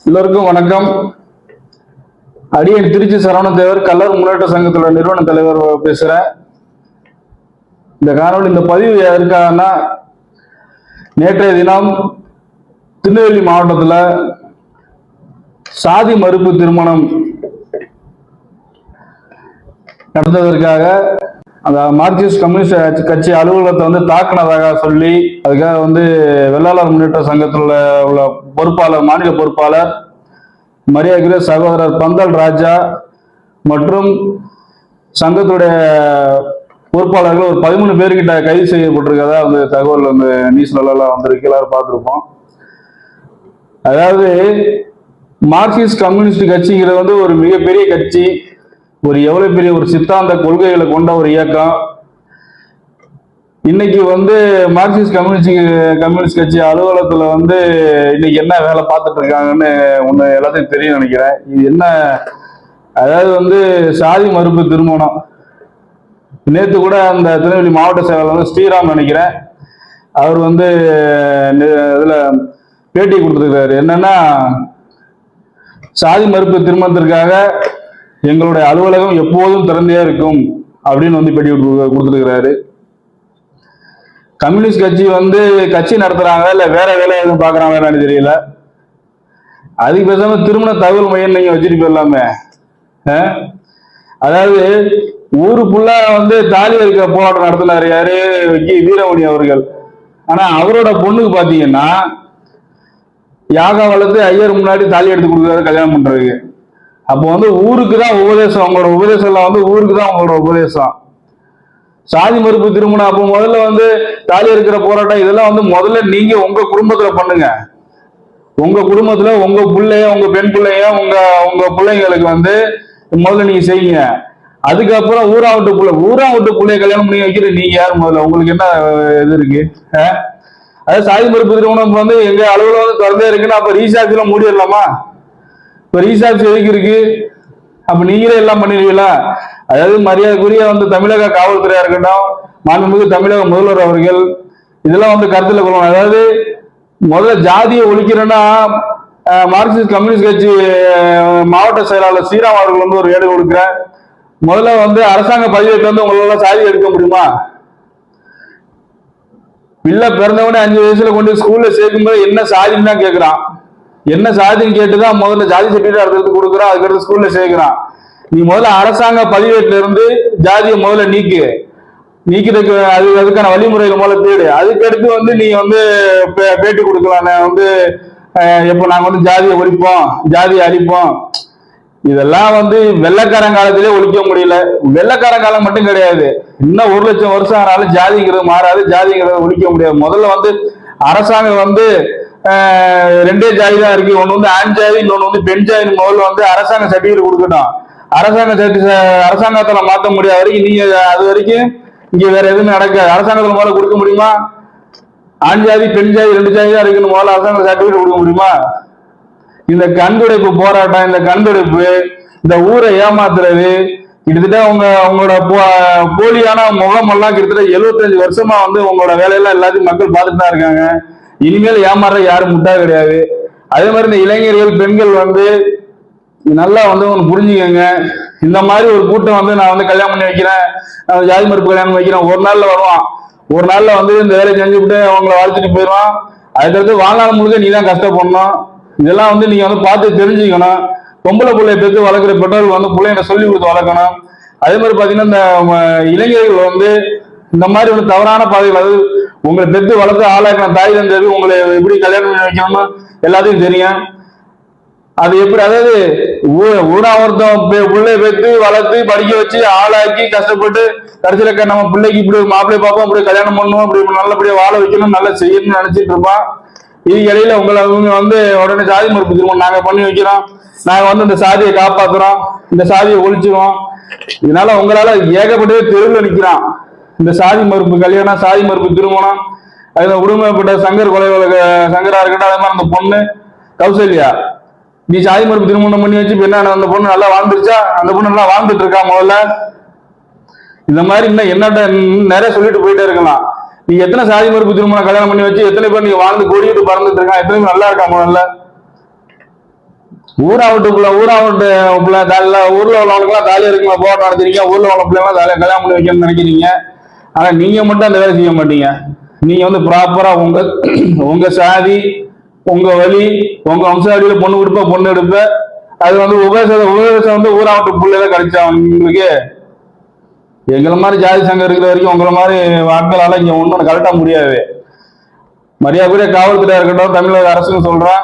எல்லோருக்கும் வணக்கம். அடியன் திருச்சி சரவணதேவர் கல்லர் முன்னேற்ற சங்கத்தோட நிறுவன தலைவர் பேசுறேன். இந்த காணொலி இந்த பதிவு எதற்காகனா, நேற்றைய தினம் திருநெல்வேலி மாவட்டத்தில் சாதி மறுப்பு திருமணம் நடந்ததற்காக அந்த மார்க்சிஸ்ட் கம்யூனிஸ்ட் கட்சி அலுவலகத்தை தாக்கினதாக சொல்லி, அதுக்காக வெள்ளாளர் முன்னேற்ற சங்கத்தில் உள்ள பொறுப்பாளர், மாநில பொறுப்பாளர் மரியாதைக்குரிய சகோதரர் பந்தல் ராஜா மற்றும் சங்கத்துடைய பொறுப்பாளர்கள் ஒரு 13 பேர்கிட்ட கைது செய்யப்பட்டிருக்கதா தகவல் நியூஸ்ல எல்லாம் வந்திருக்கு, எல்லாரும் பார்த்துருப்போம். அதாவது மார்க்சிஸ்ட் கம்யூனிஸ்ட் கட்சிங்கிறது ஒரு மிகப்பெரிய கட்சி, எவ்வளவு பெரிய ஒரு சித்தாந்த கொள்கைகளை கொண்ட ஒரு இயக்கம். இன்னைக்கு மார்க்சிஸ்ட் கம்யூனிஸ்ட் கட்சி அலுவலகத்துல இன்னைக்கு என்ன வேலை பார்த்துட்டு இருக்காங்கன்னு ஒண்ணு எல்லாத்தையும் தெரியும் நினைக்கிறேன். இது என்ன, அதாவது சாதி மறுப்பு திருமணம். நேற்று கூட அந்த திருநெல்வேலி மாவட்ட செயலாளர் ஸ்ரீராம் நினைக்கிறேன், அவர் இதுல பேட்டி கொடுத்துருக்காரு. என்னன்னா, சாதி மறுப்பு திருமணத்திற்காக எங்களுடைய அலுவலகம் எப்போதும் திறந்தே இருக்கும் அப்படின்னு பேட்டி கொடுத்துருக்கிறாரு. கம்யூனிஸ்ட் கட்சி கட்சி நடத்துறாங்க இல்ல வேற வேலை எதுவும் பாக்குறாங்கன்னு தெரியல. அதுக்கு பேசாம திருமண தகவல் மையம் நீங்க வச்சுட்டு போயிடலாமே. அதாவது ஊருக்குள்ள தாலி வைக்க போராட்டம் நடத்தினாரு யாரு, வீரமணி அவர்கள். ஆனா அவரோட பொண்ணுக்கு பாத்தீங்கன்னா யாக வளர்த்து ஐயர் முன்னாடி தாலி எடுத்து கொடுக்குறாரு கல்யாணம் பண்றதுக்கு. அப்போ ஊருக்கு தான் உபதேசம், அவங்களோட உபதேசம் எல்லாம் ஊருக்கு தான் அவங்களோட உபதேசம். சாதி மறுப்பு திருமணம் அப்போ முதல்ல தாலி இருக்கிற போராட்டம் இதெல்லாம் முதல்ல நீங்க உங்க குடும்பத்துல பண்ணுங்க. உங்க குடும்பத்துல உங்க பிள்ளைய, உங்க பெண் பிள்ளைய, உங்க பிள்ளைங்களுக்கு முதல்ல நீங்க செய்யுங்க. அதுக்கப்புறம் ஊரா விட்டு பிள்ளைய கல்யாணம் பண்ணி வைக்கிற நீங்க யார் முதல்ல? உங்களுக்கு என்ன இது இருக்கு? அதாவது சாதி மறுப்பு திருமணம் எங்க அலுவலகம் திறந்தே இருக்குன்னா அப்ப ரீசார்ஜ் மூடிடலாமா? இப்ப ரீசார்ஜ் எதுக்கு இருக்கு? அப்ப நீங்களே எல்லாம் பண்ணிடுவீங்களா? அதாவது மரியாதைக்குரிய தமிழக காவல்துறையா இருக்கட்டும், மாண்புமிகு தமிழக முதல்வர் அவர்கள் இதெல்லாம் கருத்துல கொள்ளணும். அதாவது முதல்ல ஜாதியை ஒழிக்கிறேன்னா மார்க்சிஸ்ட் கம்யூனிஸ்ட் கட்சி மாவட்ட செயலாளர் ஸ்ரீராம் அவர்கள் ஒரு வேலை கொடுக்குறேன். முதல்ல அரசாங்க பதிவேட்டு உங்களால சாதி எடுக்க முடியுமா? பிள்ளை பிறந்தவனே 5 வயசுல கொண்டு ஸ்கூல்ல சேர்க்கும்போது என்ன சாதின்னு தான் கேட்கிறான். என்ன சாதின்னு கேட்டுதான் முதல்ல ஜாதி சர்டிபிகேட் அடுத்து கொடுக்குறான், அதுக்கடுத்து ஸ்கூல்ல சேர்க்கிறான். நீ முதல்ல அரசாங்க பதிவேட்டுல இருந்து ஜாதியை முதல்ல நீக்கிறதுக்கு அதுக்கான வழிமுறைகள் முதல்ல தேடு. அதுக்கடுத்து நீ பேட்டி கொடுக்கலாம். எப்போ நாங்க ஜாதியை ஒழிப்போம், ஜாதியை அழிப்போம். இதெல்லாம் வெள்ளைக்காரன் காலத்திலே ஒழிக்க முடியல. வெள்ளைக்காரன் காலம் மட்டும் கிடையாது, இன்னும் 1 லட்சம் வருஷம் ஆனாலும் ஜாதிங்கிறது மாறாது, ஜாதிங்கிறத ஒழிக்க முடியாது. முதல்ல அரசாங்கம் 2 ஜாதி தான் இருக்கு, ஒண்ணு ஆண் ஜாதி, இன்னொன்னு பெண் ஜாதி. முதல்ல அரசாங்க சர்டிபிகேட் கொடுக்கணும். அரசாங்கத்துல மாற்ற முடியாத வரைக்கும் நீங்க அது வரைக்கும் இங்க வேற எதுவும் நடக்காது. அரசாங்கத்துல முதல்ல கொடுக்க முடியுமா? ஆண் ஜாதி பெண் ஜாதி 2 ஜாதி தான் இருக்குன்னு முதல்ல அரசாங்க சர்டிபிகேட் கொடுக்க முடியுமா? இந்த கண்துடைப்பு போராட்டம், இந்த கண்துடைப்பு, இந்த ஊரை ஏமாத்துறது, கிட்டத்தட்ட உங்களோட போலியான முகமெல்லாம் கிட்டத்தட்ட 75 வருஷமா உங்களோட வேலையெல்லாம் எல்லாத்தையும் மக்கள் பார்த்துட்டு தான் இருக்காங்க. இனிமேல் ஏமாற யாரும் முட்டா கிடையாது. அதே மாதிரி இந்த இளைஞர்கள், பெண்கள் நல்லா ஒன்று புரிஞ்சுக்கங்க. இந்த மாதிரி ஒரு கூட்டம் நான் கல்யாணம் பண்ணி வைக்கிறேன், நான் ஜாதி மறுப்பு கல்யாணம் வைக்கிறேன், ஒரு நாள்ல வருவான். ஒரு நாள்ல இந்த வேலையை செஞ்சுவிட்டு அவங்கள வாழ்த்துட்டு போயிடுவான். அதுக்கடுத்து வாழ்நாள் முழுக்க நீ தான் கஷ்டப்படணும். இதெல்லாம் நீங்க பார்த்து தெரிஞ்சுக்கணும். பொம்பளை பிள்ளைய பெற்று வளர்க்குற பெற்றோர்கள் பிள்ளைங்களை சொல்லி கொடுத்து வளர்க்கணும். அதே மாதிரி பாத்தீங்கன்னா இந்த இளைஞர்கள் இந்த மாதிரி தவறான பாதைகள், அதாவது உங்களை பெற்று வளர்த்து ஆளாக்கின தாய் தந்தது உங்களை எப்படி கல்யாணம் பண்ணி வைக்கணும்னு எல்லாத்தையும் தெரியும். அது எப்படி, அதாவது ஒருத்தன் பிள்ளைய பெற்று வளர்த்து படிக்க வச்சு ஆளாக்கி கஷ்டப்பட்டு கடைசியில நம்ம பிள்ளைக்கு இப்படி மாப்பிள்ளை பார்ப்போம், இப்படி கல்யாணம் பண்ணுவோம், இப்படி நல்லபடியா வாழ வைக்கணும், நல்லா செய்யணும்னு நினைச்சிட்டு இருப்பான். இது இடையில உங்களை உடனே சாதி மறுப்பு திருமணம் நாங்க பண்ணி வைக்கிறோம், நாங்க இந்த சாதியை காப்பாத்துறோம், இந்த சாதியை ஒழிச்சிருவோம். இதனால உங்களால ஏகப்பட்டவே தெருவில் நிக்கிறான். இந்த சாதி மறுப்பு கல்யாணம், சாதி மறுப்பு திருமணம், அதுல உரிமைப்பட்ட சங்கர் கொலை சங்கரா இருக்கட்டும், அதே மாதிரி அந்த பொண்ணு கௌசல்யா, நீ சாதி மறுப்பு திருமணம் பண்ணி வச்சு என்ன அந்த பொண்ணு நல்லா வாழ்ந்துருச்சா? அந்த பொண்ணு நல்லா வாழ்ந்துட்டு இருக்கா? முதல்ல இந்த மாதிரி இன்னும் என்னட்ட நிறைய சொல்லிட்டு போயிட்டே இருக்கலாம். நீ எத்தனை சாதி மறுப்பு திருமணம் கல்யாணம் பண்ணி வச்சு எத்தனை பேர் நீங்க வாழ்ந்து கொடியிட்டு பறந்துட்டு இருக்கான்? எத்தனை பேர் நல்லா இருக்கா? முதல்ல ஊரா விட்டு தாலில ஊர்ல உள்ளவங்களுக்குலாம் தாலி இருக்குமா போராட்டம் நடத்துறீங்க, ஊர்ல உள்ள பிள்ளைங்க தாலியை கல்யாணம் பண்ணி வைக்கணும்னு நினைக்கிறீங்க. ஆனா நீங்க மட்டும் அந்த வேலை செய்ய மாட்டீங்க. நீங்க வந்து ப்ராப்பரா உங்க சாதி, உங்க வழி, உங்க வம்சாவளியில பொண்ணு கொடுப்ப பொண்ணு எடுப்ப. அது வந்து உபதேசம் வந்து ஊரா விட்டு பிள்ளைல கிடைச்சா உங்களுக்கு. எங்களை மாதிரி ஜாதி சங்கம் இருக்கிற வரைக்கும் உங்களை மாதிரி ஆட்களால இங்க ஒன்றும் கலட்ட முடியாது. மரியாதை காவல்துறையா இருக்கட்டும், தமிழக அரசுன்னு சொல்றேன்,